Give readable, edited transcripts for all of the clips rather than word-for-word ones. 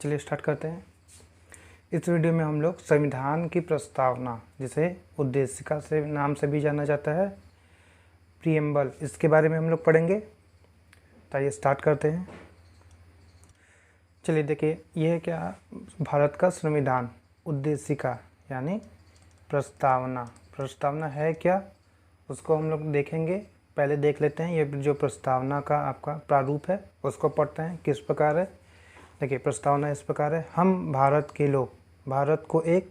चलिए स्टार्ट करते हैं। इस वीडियो में हम लोग संविधान की प्रस्तावना, जिसे उद्देशिका से नाम से भी जाना जाता है, प्रीएम्बल, इसके बारे में हम लोग पढ़ेंगे। तो आइए स्टार्ट करते हैं। चलिए देखिए, यह है क्या, भारत का संविधान। उद्देशिका यानी प्रस्तावना। प्रस्तावना है क्या, उसको हम लोग देखेंगे। पहले देख लेते हैं ये जो प्रस्तावना का आपका प्रारूप है उसको पढ़ते हैं किस प्रकार है। देखिए, प्रस्तावना इस प्रकार है। हम भारत के लोग भारत को एक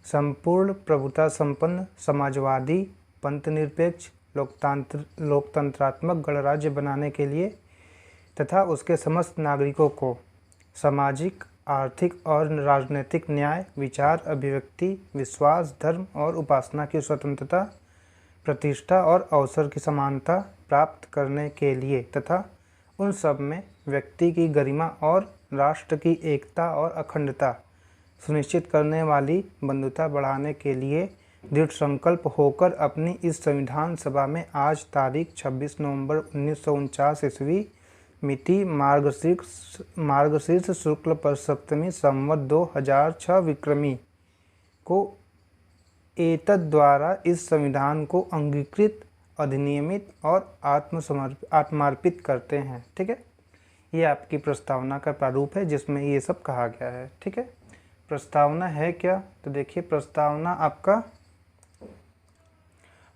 संपूर्ण प्रभुता संपन्न समाजवादी पंथनिरपेक्ष लोकतंत्रात्मक गणराज्य बनाने के लिए तथा उसके समस्त नागरिकों को सामाजिक, आर्थिक और राजनीतिक न्याय, विचार, अभिव्यक्ति, विश्वास, धर्म और उपासना की स्वतंत्रता, प्रतिष्ठा और अवसर की समानता प्राप्त करने के लिए तथा उन सब में व्यक्ति की गरिमा और राष्ट्र की एकता और अखंडता सुनिश्चित करने वाली बंधुता बढ़ाने के लिए दृढ़ संकल्प होकर अपनी इस संविधान सभा में आज तारीख 26 नवंबर 1949 ईस्वी मिति मार्गशीर्ष शुक्ल सप्तमी संवत 2006 विक्रमी को एतद् द्वारा इस संविधान को अंगीकृत, अधिनियमित और आत्मार्पित करते हैं। ठीक है, ये आपकी प्रस्तावना का प्रारूप है जिसमें ये सब कहा गया है। ठीक है, प्रस्तावना है क्या, तो देखिए, प्रस्तावना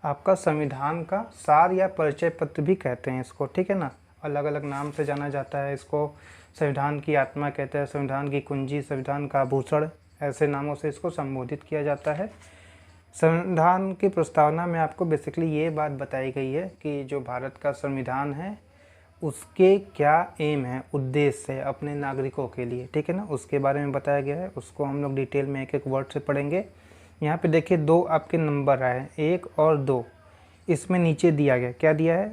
आपका संविधान का सार या परिचय पत्र भी कहते हैं इसको। ठीक है ना, अलग अलग नाम से जाना जाता है इसको। संविधान की आत्मा कहते हैं, संविधान की कुंजी, संविधान का आभूषण, ऐसे नामों से इसको संबोधित किया जाता है। संविधान की प्रस्तावना में आपको बेसिकली ये बात बताई गई है कि जो भारत का संविधान है उसके क्या एम है, उद्देश्य है अपने नागरिकों के लिए। ठीक है ना, उसके बारे में बताया गया है। उसको हम लोग डिटेल में एक एक वर्ड से पढ़ेंगे। यहाँ पे देखिए, दो आपके नंबर आए हैं, 1 और 2। इसमें नीचे दिया गया, क्या दिया है,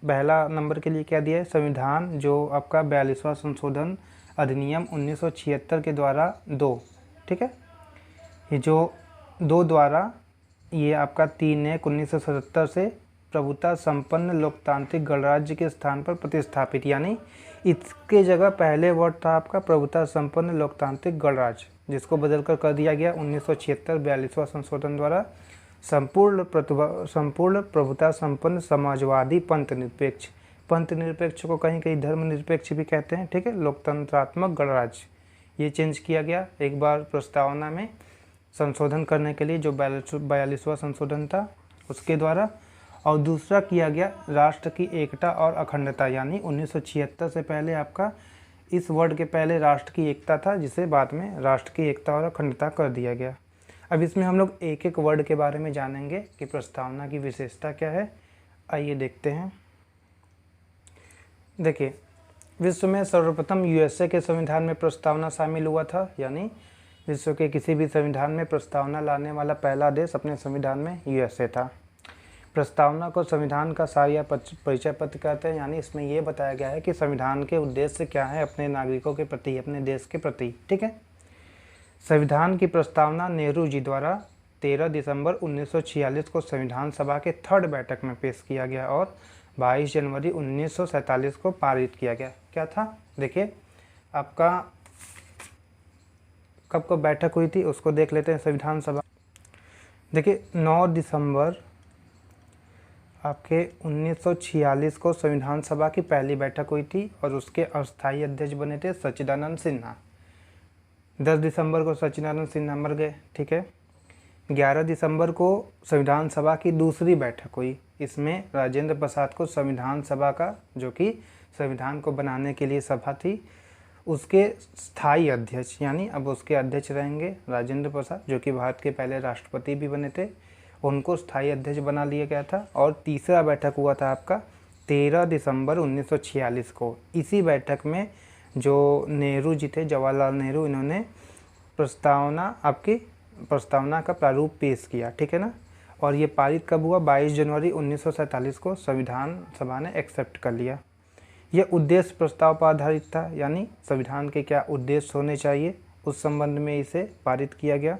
पहला नंबर के लिए क्या दिया है, संविधान जो आपका 42वां संशोधन अधिनियम 1976 के द्वारा 2। ठीक है, ये जो 2 द्वारा ये आपका 3/1/1977 से प्रभुता संपन्न लोकतांत्रिक गणराज्य के स्थान पर प्रतिस्थापित, यानी इसके जगह पहले वर्ड था आपका प्रभुता संपन्न लोकतांत्रिक गणराज्य, जिसको बदलकर कर दिया गया 1976 42वां संशोधन द्वारा संपूर्ण प्रभुता संपन्न समाजवादी पंथनिरपेक्ष। पंथनिरपेक्ष को कहीं कहीं धर्मनिरपेक्ष भी कहते हैं। ठीक है, लोकतंत्रात्मक गणराज्य, ये चेंज किया गया एक बार प्रस्तावना में संशोधन करने के लिए, जो 42वां संशोधन था उसके द्वारा। और दूसरा किया गया राष्ट्र की एकता और अखंडता, यानी 1976 से पहले आपका इस वर्ड के पहले राष्ट्र की एकता था, जिसे बाद में राष्ट्र की एकता और अखंडता कर दिया गया। अब इसमें हम लोग एक एक वर्ड के बारे में जानेंगे कि प्रस्तावना की विशेषता क्या है। आइए देखते हैं। देखिए, विश्व में सर्वप्रथम यूएसए के संविधान में प्रस्तावना शामिल हुआ था, यानी विश्व के किसी भी संविधान में प्रस्तावना लाने वाला पहला देश अपने संविधान में यूएसए था। प्रस्तावना को संविधान का सार या परिचय पत्र कहते हैं, यानी इसमें यह बताया गया है कि संविधान के उद्देश्य क्या है अपने नागरिकों के प्रति, अपने देश के प्रति। ठीक है, संविधान की प्रस्तावना नेहरू जी द्वारा 13 दिसंबर 1946 को संविधान सभा के 3rd बैठक में पेश किया गया और 22 जनवरी 1947 को पारित किया गया। क्या था, देखिए, आपका कब को बैठक हुई थी उसको देख लेते हैं। संविधान सभा, देखिए, 9 दिसंबर आपके 1946 को संविधान सभा की पहली बैठक हुई थी और उसके अस्थायी अध्यक्ष बने थे सच्चिदानंद सिन्हा। 10 दिसंबर को सच्चिदानंद सिन्हा मर गए। ठीक है, 11 दिसंबर को संविधान सभा की दूसरी बैठक हुई। इसमें राजेंद्र प्रसाद को संविधान सभा का, जो कि संविधान को बनाने के लिए सभा थी, उसके स्थायी अध्यक्ष, यानी अब उसके अध्यक्ष रहेंगे राजेंद्र प्रसाद, जो कि भारत के पहले राष्ट्रपति भी बने थे, उनको स्थायी अध्यक्ष बना लिया गया था। और तीसरा बैठक हुआ था आपका 13 दिसंबर 1946 को। इसी बैठक में जो नेहरू जी थे, जवाहरलाल नेहरू, इन्होंने प्रस्तावना का प्रारूप पेश किया। ठीक है ना, और ये पारित कब हुआ, 22 जनवरी 1947 को संविधान सभा ने एक्सेप्ट कर लिया। यह उद्देश्य प्रस्ताव पर आधारित था, यानी संविधान के क्या उद्देश्य होने चाहिए उस संबंध में इसे पारित किया गया।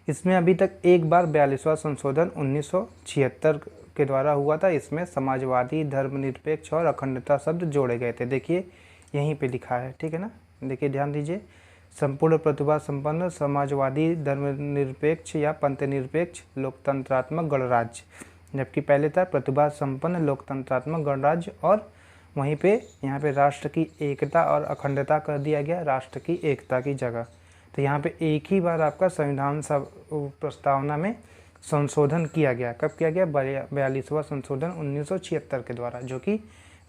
इसमें अभी तक एक बार 42वां संशोधन 1976 के द्वारा हुआ था। इसमें समाजवादी, धर्मनिरपेक्ष और अखंडता शब्द जोड़े गए थे। देखिए, यहीं पे लिखा है। ठीक है ना, देखिए, ध्यान दीजिए, संपूर्ण प्रतिभा संपन्न समाजवादी धर्मनिरपेक्ष या पंथनिरपेक्ष लोकतंत्रात्मक गणराज्य, जबकि पहले था प्रतिभा संपन्न लोकतंत्रात्मक गणराज्य, और वहीं पे यहाँ पे राष्ट्र की एकता और अखंडता कर दिया गया, राष्ट्र की एकता की जगह। तो यहाँ पे एक ही बार आपका संविधान प्रस्तावना में संशोधन किया गया। कब किया गया? 42वां संशोधन 1976 के द्वारा, जो कि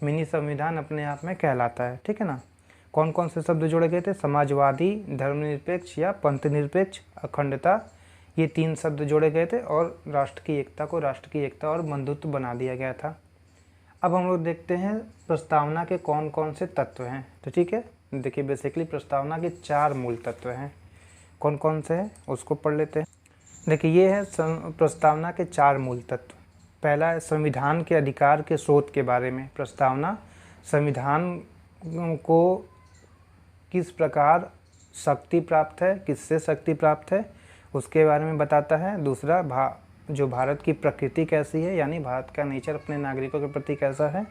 मिनी संविधान अपने आप में कहलाता है। ठीक है ना। कौन कौन से शब्द जोड़े गए थे? समाजवादी, धर्मनिरपेक्ष या पंथनिरपेक्ष, अखंडता, ये 3 शब्द जोड़े गए थे, और राष्ट्र की एकता को राष्ट्र की एकता और बंधुत्व बना दिया गया था। अब हम लोग देखते हैं प्रस्तावना के कौन कौन से तत्व हैं। तो ठीक है, देखिए बेसिकली प्रस्तावना के 4 मूल तत्व हैं। कौन कौन से हैं उसको पढ़ लेते हैं। देखिए ये है प्रस्तावना के 4 मूल तत्व। पहला है संविधान के अधिकार के स्रोत के बारे में। प्रस्तावना संविधान को किस प्रकार शक्ति प्राप्त है, किससे शक्ति प्राप्त है, उसके बारे में बताता है। दूसरा जो भारत की प्रकृति कैसी है, यानी भारत का नेचर अपने नागरिकों के प्रति कैसा है।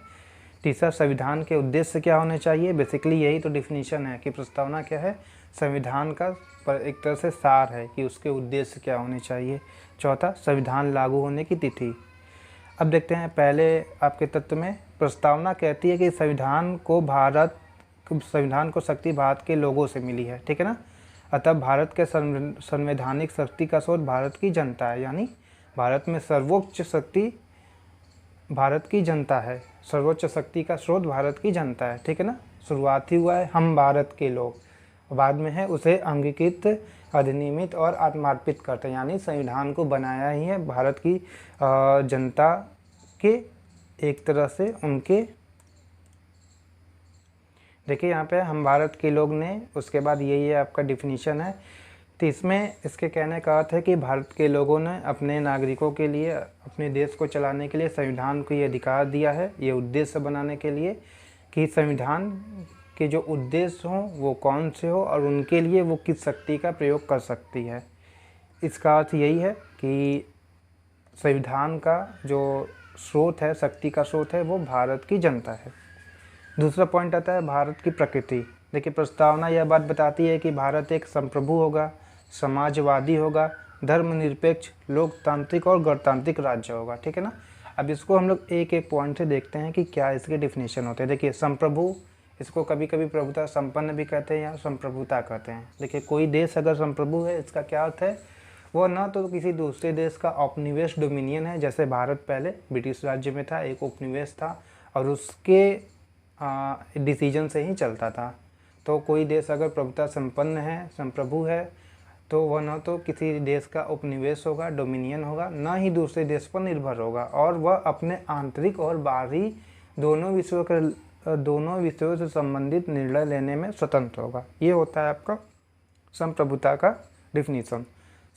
तीसरा संविधान के उद्देश्य क्या होने चाहिए। बेसिकली यही तो डिफिनीशन है कि प्रस्तावना क्या है, संविधान का एक तरह से सार है कि उसके उद्देश्य क्या होने चाहिए। चौथा संविधान लागू होने की तिथि। अब देखते हैं पहले आपके तत्व में, प्रस्तावना कहती है कि संविधान को शक्ति भारत के लोगों से मिली है। ठीक है ना। अतः भारत के संवैधानिक शक्ति का स्रोत भारत की जनता है, यानी भारत में सर्वोच्च शक्ति भारत की जनता है, सर्वोच्च शक्ति का स्रोत भारत की जनता है। ठीक है ना। शुरुआत ही हुआ है हम भारत के लोग, बाद में है उसे अंगीकृत, अधिनियमित और आत्मार्पित करते हैं, यानी संविधान को बनाया ही है भारत की जनता के एक तरह से उनके। देखिए यहाँ पे हम भारत के लोग ने, उसके बाद यही है आपका डिफिनीशन है। तो इसमें इसके कहने का अर्थ है कि भारत के लोगों ने अपने नागरिकों के लिए, अपने देश को चलाने के लिए संविधान को ये अधिकार दिया है, ये उद्देश्य बनाने के लिए कि संविधान के जो उद्देश्य हों वो कौन से हो और उनके लिए वो किस शक्ति का प्रयोग कर सकती है। इसका अर्थ यही है कि संविधान का जो स्रोत है, शक्ति का स्रोत है, वो भारत की जनता है। दूसरा पॉइंट आता है भारत की प्रकृति। देखिए प्रस्तावना यह बात बताती है कि भारत एक संप्रभु होगा, समाजवादी होगा, धर्मनिरपेक्ष, लोकतांत्रिक और गणतांत्रिक राज्य होगा। ठीक है ना। अब इसको हम लोग एक एक पॉइंट से देखते हैं कि क्या इसके डिफिनीशन होते हैं। देखिए संप्रभु, इसको कभी कभी प्रभुता संपन्न भी कहते हैं या संप्रभुता कहते हैं। देखिए कोई देश अगर संप्रभु है, इसका क्या अर्थ है, वो ना तो किसी दूसरे देश का औपनिवेश डोमिनियन है, जैसे भारत पहले ब्रिटिश राज्य में था, एक उपनिवेश था और उसके डिसीजन से ही चलता था। तो कोई देश अगर प्रभुता संपन्न है, संप्रभु है, तो वह न तो किसी देश का उपनिवेश होगा, डोमिनियन होगा, ना ही दूसरे देश पर निर्भर होगा, और वह अपने आंतरिक और बाहरी दोनों विषयों से संबंधित निर्णय लेने में स्वतंत्र होगा। ये होता है आपका संप्रभुता का डिफिनीशन।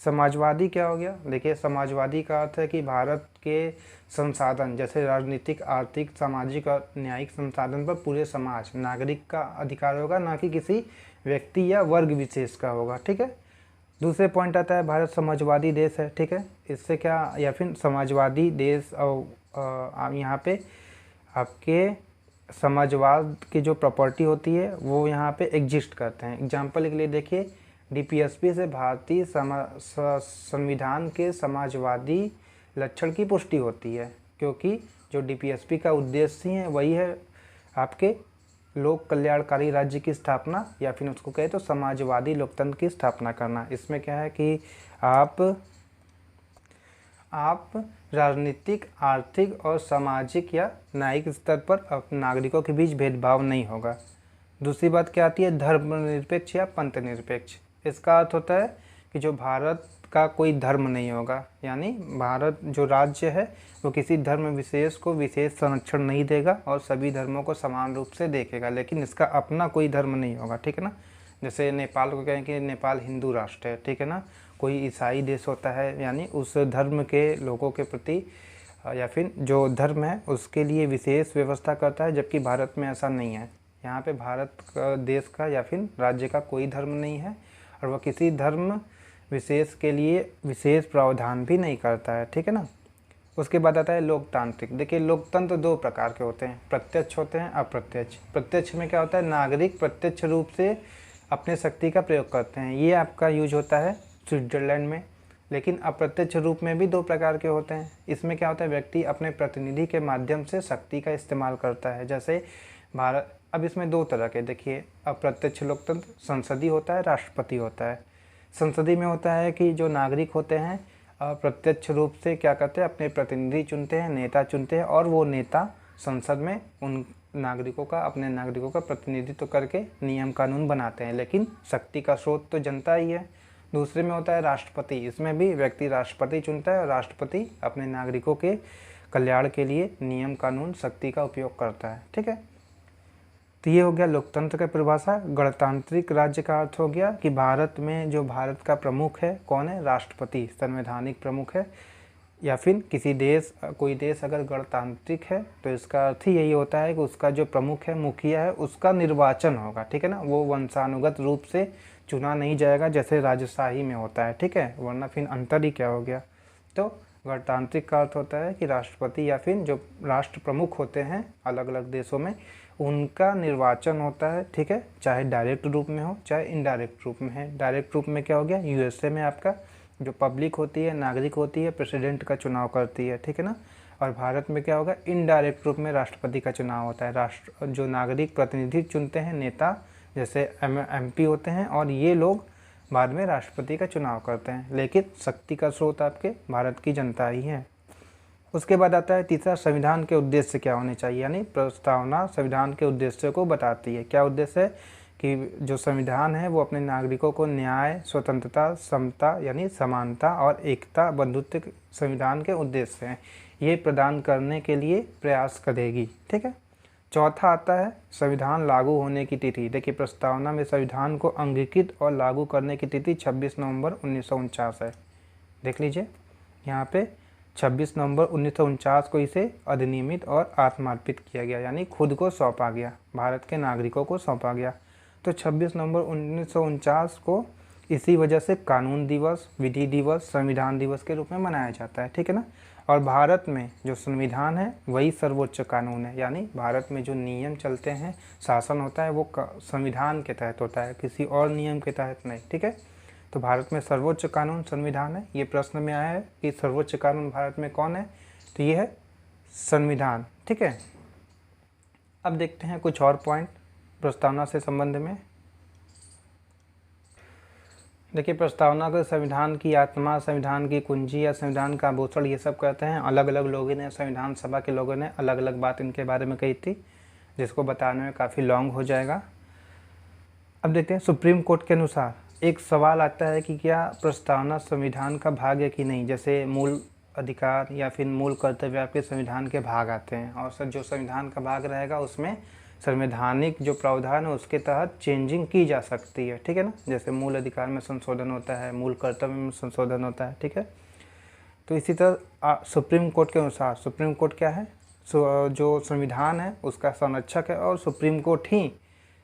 समाजवादी क्या हो गया? देखिए समाजवादी का अर्थ है कि भारत के संसाधन, जैसे राजनीतिक, आर्थिक, सामाजिक और न्यायिक संसाधन पर पूरे समाज, नागरिक का अधिकार होगा, ना कि किसी व्यक्ति या वर्ग विशेष का होगा। ठीक है। दूसरे पॉइंट आता है भारत समाजवादी देश है। ठीक है। इससे क्या, या फिर समाजवादी देश, और यहाँ पे आपके समाजवाद की जो प्रॉपर्टी होती है वो यहाँ पे एग्जिस्ट करते हैं। एग्जाम्पल के लिए देखिए डीपीएसपी से भारतीय संविधान के समाजवादी लक्षण की पुष्टि होती है, क्योंकि जो डीपीएसपी का उद्देश्य है वही है आपके लोक कल्याणकारी राज्य की स्थापना, या फिर उसको कहे तो समाजवादी लोकतंत्र की स्थापना करना। इसमें क्या है कि आप राजनीतिक, आर्थिक और सामाजिक या न्यायिक स्तर पर नागरिकों के बीच भेदभाव नहीं होगा। दूसरी बात क्या आती है, धर्मनिरपेक्ष या पंथनिरपेक्ष। इसका अर्थ होता है कि जो भारत का कोई धर्म नहीं होगा, यानी भारत जो राज्य है वो किसी धर्म विशेष को विशेष संरक्षण नहीं देगा और सभी धर्मों को समान रूप से देखेगा, लेकिन इसका अपना कोई धर्म नहीं होगा। ठीक है ना। जैसे नेपाल को कहें कि नेपाल हिंदू राष्ट्र है। ठीक है ना। कोई ईसाई देश होता है, यानी उस धर्म के लोगों के प्रति या फिर जो धर्म है उसके लिए विशेष व्यवस्था करता है, जबकि भारत में ऐसा नहीं है। यहाँ पे भारत का, देश का या फिर राज्य का कोई धर्म नहीं है और वह किसी धर्म विशेष के लिए विशेष प्रावधान भी नहीं करता है। ठीक है ना। उसके बाद आता है लोकतांत्रिक। देखिए लोकतंत्र 2 प्रकार के होते हैं, प्रत्यक्ष होते हैं, अप्रत्यक्ष। प्रत्यक्ष में क्या होता है, नागरिक प्रत्यक्ष रूप से अपने शक्ति का प्रयोग करते हैं। ये आपका यूज होता है स्विट्जरलैंड में। लेकिन अप्रत्यक्ष रूप में भी दो प्रकार के होते हैं। इसमें क्या होता है, व्यक्ति अपने प्रतिनिधि के माध्यम से शक्ति का इस्तेमाल करता है। जैसे भारत, अब इसमें दो तरह के देखिए, अप्रत्यक्ष लोकतंत्र संसदीय होता है, राष्ट्रपति होता है। संसदीय में होता है कि जो नागरिक होते हैं अप्रत्यक्ष रूप से क्या करते हैं, अपने प्रतिनिधि चुनते हैं, नेता चुनते हैं, और वो नेता संसद में उन नागरिकों का, अपने नागरिकों का प्रतिनिधित्व करके नियम कानून बनाते हैं। लेकिन शक्ति का स्रोत तो जनता ही है। दूसरे में होता है राष्ट्रपति। इसमें भी व्यक्ति राष्ट्रपति चुनता है और राष्ट्रपति अपने नागरिकों के कल्याण के लिए नियम कानून शक्ति का उपयोग करता है। ठीक है, तो ये हो गया लोकतंत्र का परिभाषा। गणतांत्रिक राज्य का अर्थ हो गया कि भारत में जो भारत का प्रमुख है कौन है, राष्ट्रपति, संवैधानिक प्रमुख है। या फिर किसी देश, कोई देश अगर गणतांत्रिक है तो इसका अर्थ ही यही होता है कि उसका जो प्रमुख है, मुखिया है, उसका निर्वाचन होगा। ठीक है ना, वो वंशानुगत रूप से चुना नहीं जाएगा जैसे राजशाही में होता है। ठीक है, वरना फिर अंतर ही क्या हो गया। तो गणतांत्रिक का अर्थ होता है कि राष्ट्रपति या फिर जो राष्ट्र प्रमुख होते हैं अलग अलग देशों में, उनका निर्वाचन होता है। ठीक है, चाहे डायरेक्ट रूप में हो चाहे इनडायरेक्ट रूप में है। डायरेक्ट रूप में क्या हो गया, यूएसए में आपका जो पब्लिक होती है, नागरिक होती है, प्रेसिडेंट का चुनाव करती है। ठीक है ना, और भारत में क्या होगा, इनडायरेक्ट रूप में राष्ट्रपति का चुनाव होता है। राष्ट्र जो नागरिक प्रतिनिधि चुनते हैं, नेता जैसे एमपी होते हैं, और ये लोग बाद में राष्ट्रपति का चुनाव करते हैं। लेकिन शक्ति का स्रोत आपके भारत की जनता ही है। उसके बाद आता है तीसरा, संविधान के उद्देश्य क्या होने चाहिए, यानी प्रस्तावना संविधान के उद्देश्य को बताती है। क्या उद्देश्य है कि जो संविधान है वो अपने नागरिकों को न्याय, स्वतंत्रता, समता यानी समानता और एकता, बंधुत्व संविधान के उद्देश्य हैं, ये प्रदान करने के लिए प्रयास करेगी। ठीक है, चौथा आता है संविधान लागू होने की तिथि। देखिए, प्रस्तावना में संविधान को अंगीकृत और लागू करने की तिथि 26 नवंबर 1949 है। देख लीजिए यहाँ पे 26 नवंबर 1949 को इसे अधिनियमित और आत्मार्पित किया गया, यानी खुद को सौंपा गया, भारत के नागरिकों को सौंपा गया। तो 26 नवंबर 1949 को इसी वजह से कानून दिवस, विधि दिवस, संविधान दिवस के रूप में मनाया जाता है। ठीक है ना, और भारत में जो संविधान है वही सर्वोच्च कानून है, यानी भारत में जो नियम चलते हैं, शासन होता है, वो संविधान के तहत होता है, किसी और नियम के तहत नहीं। ठीक है, तो भारत में सर्वोच्च कानून संविधान है। ये प्रश्न में आया है कि सर्वोच्च कानून भारत में कौन है, तो ये है संविधान। ठीक है, अब देखते हैं कुछ और पॉइंट प्रस्तावना से संबंध में। देखिए, प्रस्तावना को संविधान की आत्मा, संविधान की कुंजी या संविधान का आभूषण ये सब कहते हैं। अलग अलग लोगों ने, संविधान सभा के लोगों ने अलग अलग बात इनके बारे में कही थी, जिसको बताने में काफ़ी लॉन्ग हो जाएगा। अब देखते हैं, सुप्रीम कोर्ट के अनुसार एक सवाल आता है कि क्या प्रस्तावना संविधान का भाग है कि नहीं। जैसे मूल अधिकार या फिर मूल कर्तव्य आपके संविधान के भाग आते हैं, और सर जो संविधान का भाग रहेगा उसमें संवैधानिक जो प्रावधान है उसके तहत चेंजिंग की जा सकती है। ठीक है ना, जैसे मूल अधिकार में संशोधन होता है, मूल कर्तव्य में संशोधन होता है। ठीक है, तो इसी तरह सुप्रीम कोर्ट के अनुसार, सुप्रीम कोर्ट क्या है, जो संविधान है उसका संरक्षक है, और सुप्रीम कोर्ट ही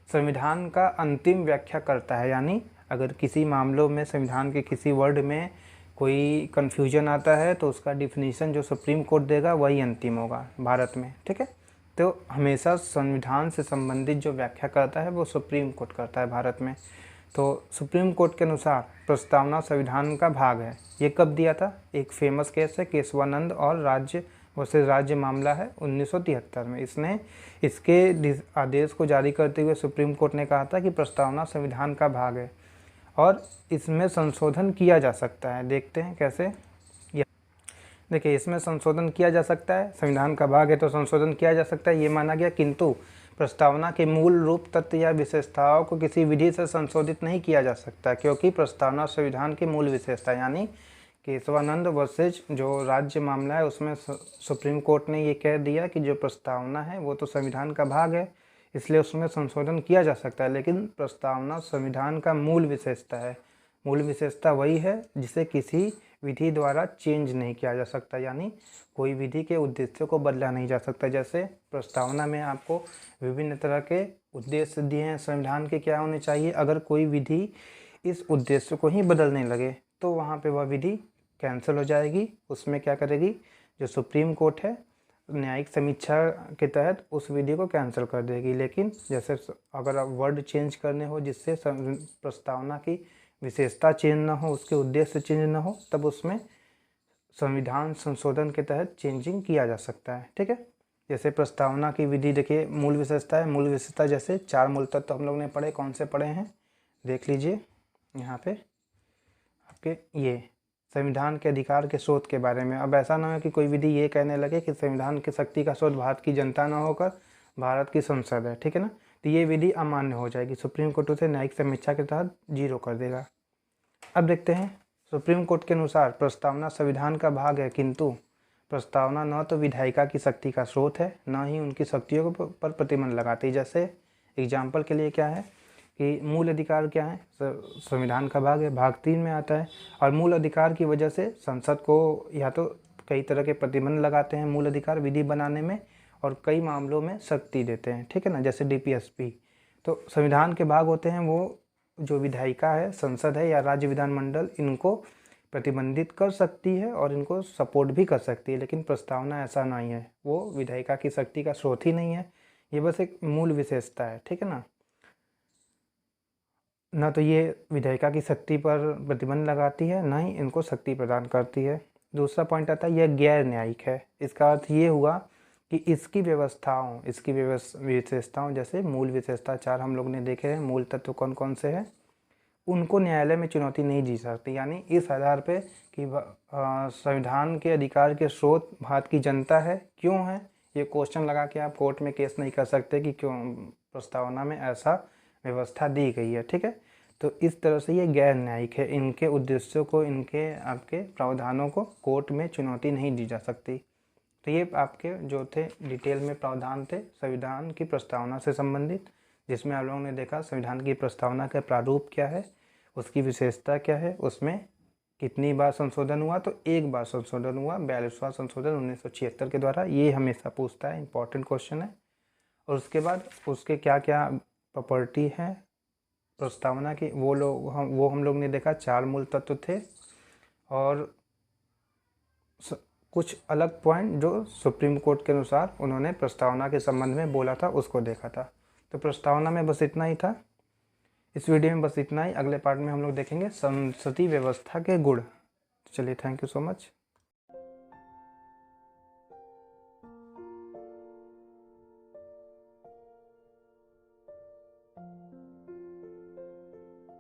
संविधान का अंतिम व्याख्या करता है। यानी अगर किसी मामलों में संविधान के किसी वर्ड में कोई कन्फ्यूजन आता है तो उसका डिफिनीशन जो सुप्रीम कोर्ट देगा वही अंतिम होगा भारत में। ठीक है, तो हमेशा संविधान से संबंधित जो व्याख्या करता है वो सुप्रीम कोर्ट करता है भारत में। तो सुप्रीम कोर्ट के अनुसार प्रस्तावना संविधान का भाग है। ये कब दिया था, एक फेमस केस है केशवानंद और राज्य वर्सेस राज्य मामला है 1973 में। इसके आदेश को जारी करते हुए सुप्रीम कोर्ट ने कहा था कि प्रस्तावना संविधान का भाग है और इसमें संशोधन किया जा सकता है। देखते हैं कैसे। देखिए, इसमें संशोधन किया जा सकता है, संविधान का भाग है तो संशोधन किया जा सकता है, ये माना गया। किंतु प्रस्तावना के मूल रूप, तथ्य या विशेषताओं को किसी विधि से संशोधित नहीं किया जा सकता, क्योंकि प्रस्तावना संविधान की मूल विशेषता, यानी केशवानंद वर्सेज जो राज्य मामला है उसमें सुप्रीम कोर्ट ने ये कह दिया कि जो प्रस्तावना है वो तो संविधान का भाग है, इसलिए उसमें संशोधन किया जा सकता है। लेकिन प्रस्तावना संविधान का मूल विशेषता है। मूल विशेषता वही है जिसे किसी विधि द्वारा चेंज नहीं किया जा सकता, यानी कोई विधि के उद्देश्य को बदला नहीं जा सकता। जैसे प्रस्तावना में आपको विभिन्न तरह के उद्देश्य दिए हैं संविधान के क्या होने चाहिए, अगर कोई विधि इस उद्देश्य को ही बदलने लगे तो वहाँ पे वह विधि कैंसिल हो जाएगी। उसमें क्या करेगी, जो सुप्रीम कोर्ट है न्यायिक समीक्षा के तहत उस विधि को कैंसिल कर देगी। लेकिन जैसे अगर आप वर्ड चेंज करने हो जिससे प्रस्तावना की विशेषता चेंज ना हो, उसके उद्देश्य चेंज ना हो, तब उसमें संविधान संशोधन के तहत चेंजिंग किया जा सकता है। ठीक है, जैसे प्रस्तावना की विधि देखिए, मूल विशेषता है। मूल विशेषता जैसे 4 मूल तत्व हम लोग ने पढ़े, कौन से पढ़े हैं देख लीजिए यहाँ पे आपके, ये संविधान के अधिकार के स्रोत के बारे में। अब ऐसा ना हो कि कोई विधि ये कहने लगे कि संविधान की शक्ति का स्रोत भारत की जनता ना होकर भारत की संसद है, ठीक है ना, तो ये विधि अमान्य हो जाएगी। सुप्रीम कोर्ट उसे न्यायिक समीक्षा के तहत 0 कर देगा। अब देखते हैं, सुप्रीम कोर्ट के अनुसार प्रस्तावना संविधान का भाग है, किंतु प्रस्तावना न तो विधायिका की शक्ति का स्रोत है, न ही उनकी शक्तियों पर प्रतिबंध लगाती। जैसे एग्जाम्पल के लिए क्या है कि मूल अधिकार क्या है, संविधान का भाग है, भाग 3 में आता है, और मूल अधिकार की वजह से संसद को या तो कई तरह के प्रतिबंध लगाते हैं मूल अधिकार विधि बनाने में, और कई मामलों में शक्ति देते हैं, ठीक है ना, जैसे DPSP। तो संविधान के भाग होते हैं वो जो विधायिका है, संसद है या राज्य विधानमंडल, इनको प्रतिबंधित कर सकती है और इनको सपोर्ट भी कर सकती है। लेकिन प्रस्तावना ऐसा नहीं है, वो विधायिका की शक्ति का स्रोत ही नहीं है, ये बस एक मूल विशेषता है, ठीक है ना तो ये विधायिका की शक्ति पर प्रतिबंध लगाती है, ना ही इनको शक्ति प्रदान करती है। दूसरा पॉइंट आता है यह गैर न्यायिक है। इसका अर्थ ये हुआ कि इसकी व्यवस्थाओं, इसकी विशेषताओं, जैसे मूल विशेषता 4 हम लोग ने देखे हैं, मूल तत्व कौन कौन से हैं, उनको न्यायालय में चुनौती नहीं दी सकती। यानी इस आधार पे कि संविधान के अधिकार के स्रोत भारत की जनता है, क्यों है, ये क्वेश्चन लगा के आप कोर्ट में केस नहीं कर सकते कि क्यों प्रस्तावना में ऐसा व्यवस्था दी गई है, ठीक है। तो इस तरह से ये गैर न्यायिक है, इनके उद्देश्यों को, इनके आपके प्रावधानों को कोर्ट में चुनौती नहीं दी जा सकती। तो ये आपके जो थे डिटेल में प्रावधान थे संविधान की प्रस्तावना से संबंधित, जिसमें आप लोगों ने देखा संविधान की प्रस्तावना का प्रारूप क्या है, उसकी विशेषता क्या है, उसमें कितनी बार संशोधन हुआ, तो एक बार संशोधन हुआ, 42वां संशोधन 1976 के द्वारा। ये हमेशा पूछता है, इंपॉर्टेंट क्वेश्चन है। और उसके बाद उसके क्या क्या प्रॉपर्टी है प्रस्तावना की, वो हम लोग ने देखा 4 मूल तत्व थे, और कुछ अलग पॉइंट जो सुप्रीम कोर्ट के अनुसार उन्होंने प्रस्तावना के संबंध में बोला था, उसको देखा था। तो प्रस्तावना में बस इतना ही था, इस वीडियो में बस इतना ही। अगले पार्ट में हम लोग देखेंगे संसदीय व्यवस्था के गुण। चलिए, थैंक यू सो मच।